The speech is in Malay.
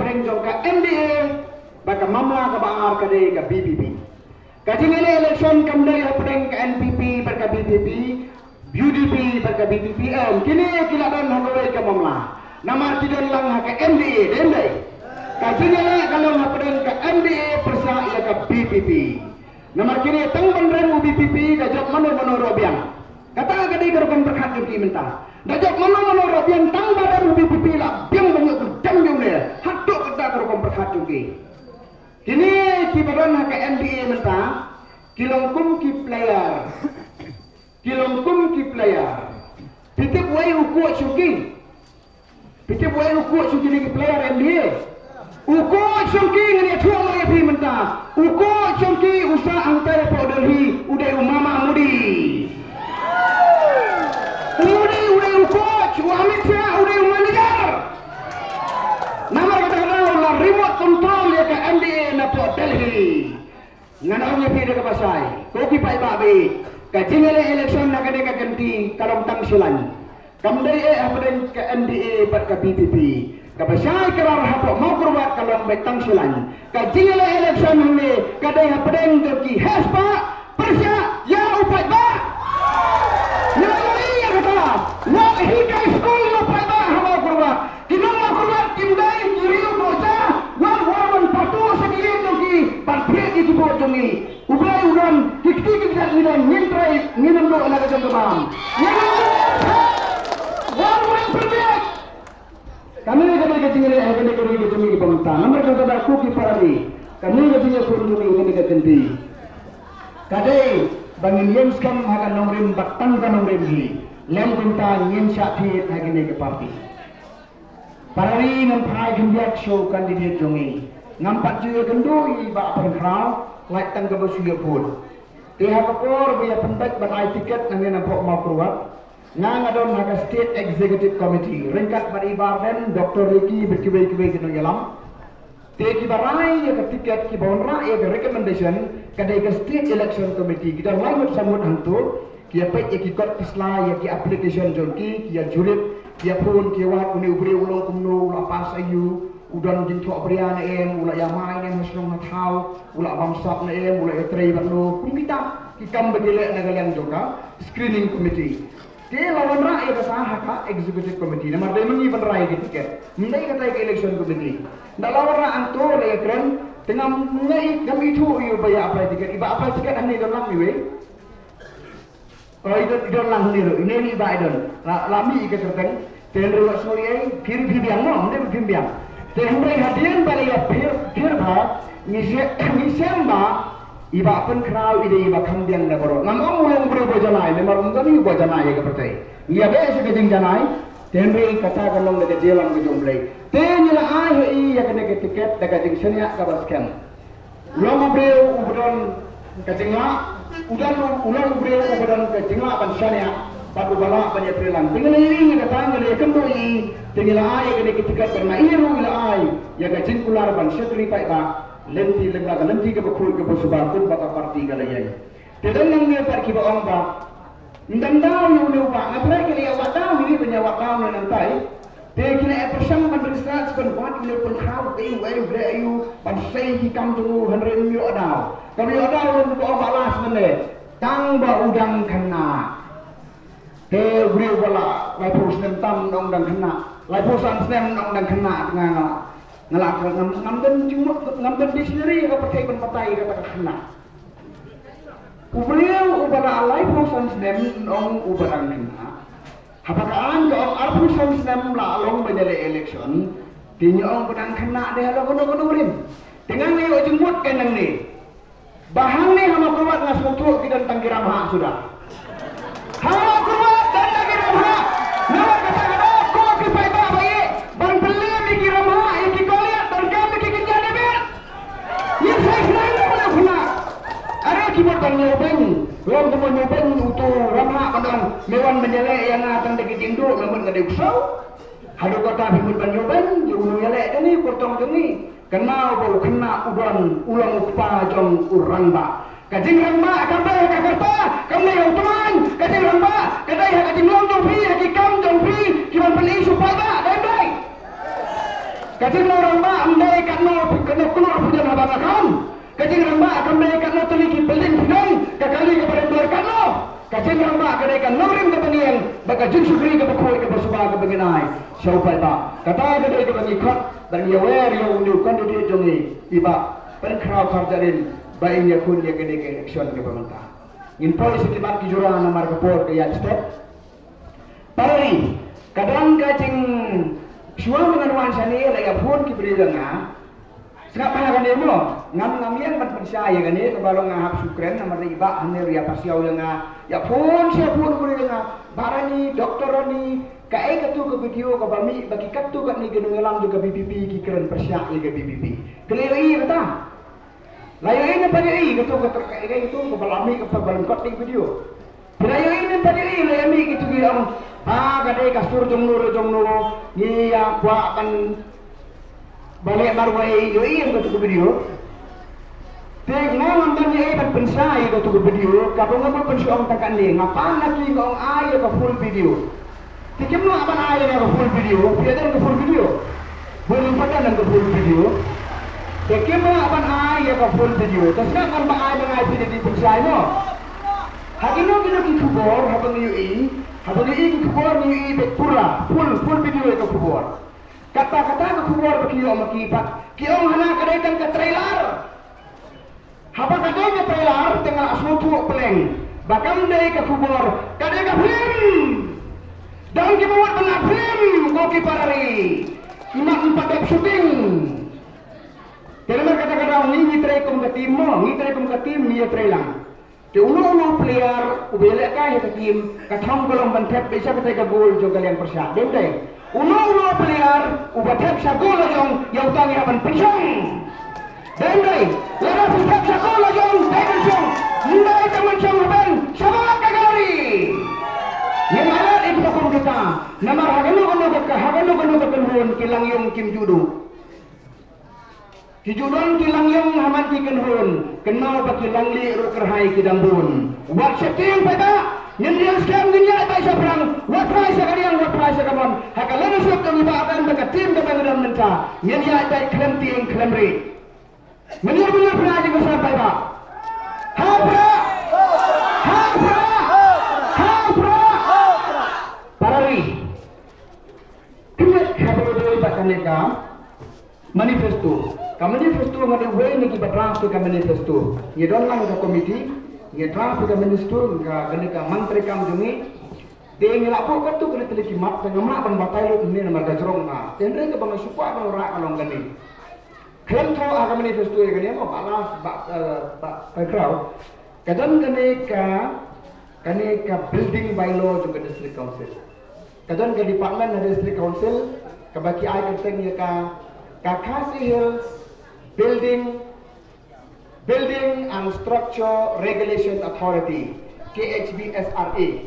habreng jongka MDA baka mamla ka baar ka de ka BPP. Kajing election kamdai habreng ka NPP baka BPP, UDP baka BPPM. Kini kiladan hagawai ka mamla. Namar kidon lang ha ka MDA dendai. Kajing kalau habreng ka MDA persa ia ka BPP. Namar kini tang bandreng BPP dajak mano robiang. Kata kadai kerukan berkat juki mentah. Dajak mano robiang tang badan BPP lah biang banyak kudam jong dia. Hatuk kita kerukan berkat juki. Kini kibaran hak MDA mentah. Kilongkum ki player. Kilongkum ki player. Pitip wai ukuk syuki. Pitip wai ukuk syuki ni ki player MDA. Ukuk syuki ngani tuang mai pi mentah. Ukuk syuki usah angkai po Delhi udai umama mudi. Udai ukuk Amit Shah udai manager. Nama kata-kata lah remote control ya ke MDA na po Delhi. Nganawnya pi dekat pasai. Kopi pai babi. Kajing election na kadeka ganti kalong tangsilan. Kamdai hapen ke MDA bat ke BPP. Kapasai kerar hapok mau kurbat kalong betang silan. Kajing election ni kadai hapen ke Hespa Persia ya upai ba. Nalai ya kata. Wa hidai school upai ba mau kurbat. Kinong mau kurbat kimdai kiriu doja. Wan patu sekian joki parpet itu bojongi. Ubai udan kikti kita udan nyentrai nginam do ala kajang kebam. Wan project. Kami kadai kajing kadai kajing pemerintah. Nomor kata aku ki parani. Kami kajing kurungi ini kadenti. Kadai bangin yang skam hakan nomrin batang kan nomrin hi. Lem kunta yen syati hagine ke parti. Parari ngampai gembiak show kandidat jongi. Ngampat juga kendui ba perkrau like tang kebesuya pun. Dia kapor biya pentek ban tiket nang nampok mau keluar. Nang adon naga state executive committee ringkat baribar dan Dr. Ricky berkibai-kibai kena yalam. Te kibarai ya ke tiket ki bonra ya ke recommendation kadai ke state election committee kita lain samut hantu kia pek ya ki kot isla ya ki application jonki kia jurit kia pun kia wat uni ubri ulong kumno ula pas ayu udan jintok berian em ula yamai nem hasnong hatau ula bamsap na em ula etrei banlo kumita ki kam begele nagalian joka screening committee. Dia lawan rakyat sah hak executive committee. Nama dia mengi berai di tiket. Mendai kata ke election committee. Dah lawan rakyat tu le keren tengah mengai kami itu you bayar apply tiket. Iba apply tiket ane dalam ni. Oh itu dalam ni. Ini iba idon. Lami ke kerteng. Tenru sorry phir biang mo. Mendai phir biang. Tenru hadian balik ya phir ba. Nisemba. Iba pun kenal ide iba kambiang na boro. Ngam mulong bro bojanai, memar ungkami bojanai ya kepercayai. Ia besi kejeng janai, tenri kata kalong dekat jelang ke jomblay. Tenyila ai ya kena ke tiket dekat jeng senia ke baskem. Ulang bro ubudon kejeng la, ulang bro ubudon kejeng la ban senia. Baru balak banyak perilan. Tinggal ini kata ngale kemboi. Tenyila ai kena ke tiket bernairu ila ai ya kejeng kular ban setri pai ba. Lenti ke bekul ke besubatun baka parti galayai. Tidak nang dia pergi bawa ongba. Ndandau yang dia ubah. Ngapalai kini awak tahu ini penyawak tahu nantai. Dia kini persang menresearch penbuat ini pun kau tahu ayu ayu pansai hikam tunggu henry mio adau. Kalau mio adau yang bawa balas mana? Tang ba udang kena. Dia beri bala laipus nentam dong dan kena. Laipusan senem dong dan kena tengah ngelak ngamdan di sendiri apa pakai penpatai kata kena. Ubeliau ubara alai prosan senem nong ubarang kena. Hapakaan ke arpusan senem la long menjadi election. Tinya ong benang kena deh lo kono-konorin. Dengan ni jemut kenang ni. Bahan ni hama kuat ngas mutu kita tangkiram hak sudah. Hama kuat dan tangkiram hak. Nama kata-kata ko kipai ba bayi. Ban beli mikiram hak kibot kan nyobeng, lom temu nyobeng utuh ramah kadang mewan menjelek yang akan deket induk memang gede usau. Hadu kota bimut ban nyobeng, unu yelek ini potong jengi. Kenal bau kena udan ulang upa jong urang ba. Kajing rang ba akan bay Jakarta, kami yang teman. Kajing rang ba, kadai kajing long jong pi, haki kam jong pi, kiban beli supaya ba, dai. Kajing orang ba andai kano keluar punya abang kajing orang ba akan andai kano teliki building pinang kakali kepada kano kajing orang ba akan ikan norim ke pengian baka jin sugri ke bakoi ke basuba ke penginai syaupai ba kata ke ke pengikut dan ya wer ya undu kandidate jongi iba pen crowd karjarin baiknya kun ya gede ke action ke pemerintah in polisi tibat ki jurang nomor report ke ya step pari kadang kajing Suam dengan wansa ni lagi pun kibri dengar. Sebab apa kan dia mo? Ngam-ngamian ban percaya kan ni kalau ngahap sukren nama riba ane ria pasiau dengar. Ya pun siapa pun kibri dengar. Barani doktor ni kai katu ke video ke bami bagi katu kat ni gedung alam juga BPP ki keren persia juga BPP. Keliri kata. Layu ini pada i katu ke terkai itu ke balami ke balam kot ni video. Layu ini pada i layu ni gitu dia kadai kasur jomnur ni ya buat kan balik marwai yo iya ke tu video tek ngam ban ye ban pensai ke tu video kapong ngam pensuang takan ni ngapa lagi kong ay ke full video tikem no aban ay ke full video piadan ke full video belum padan ke full video tikem no aban ay ke full video tasna kan ba ay dengan video di pensai no hakino kino ki kubor habang yui habang yui ki kubor ni yui pura full video ke kubor kata-kata ke kubor bagi yo makipat ki om hana kadaikan ke trailer habang kadai ke trailer tengah asmutu peleng bakam dai ke kubor kadai ke film dan ki buat benar film ko ki parari imak empat shooting Kira kata-kata ni try kum ke tim mo ni try kum ke tim ni trailer Ke ulo player ubelek ka ya tim katham golong bantep bisa kita ke gol jo kalian persya dendai ulo player ubatep sa gol jong yang tangi haban pensong dendai lara pitep sa gol jong pensong ndai ka mencong haban sama kagari ni malat itu kum kita namar hagano kan kilang yung kim judo Kijudon kilang yung haman ki kenhun kenal ba kilang li ru kerhai kidambun wat setting pada nyendian scam dunia ba sa perang wat price kalian wat price kamon hakalan sok kami ba akan ba tim ka bangdam menta nyendia ba klem ting klem ri menir praji ba sampai ba ha parari kimet habro doi ba kaneka manifesto manifesto ngade way ni ki draft ka manifesto ye don lang ka committee ye draft ka manifesto ka ganika mantri kam jumi de ngela po ka tu kena teliki mat ka ngama ban batai ni na marga jrong na tendre ka bang supwa ba ora along gani khem tho ka manifesto ye gani mo balas ba crowd kadan ka building bylaw jo ka district council kadan ka department na district council ka baki ai ka teng ye ka Khasi Hills Building and Structure Regulation Authority KHBSRA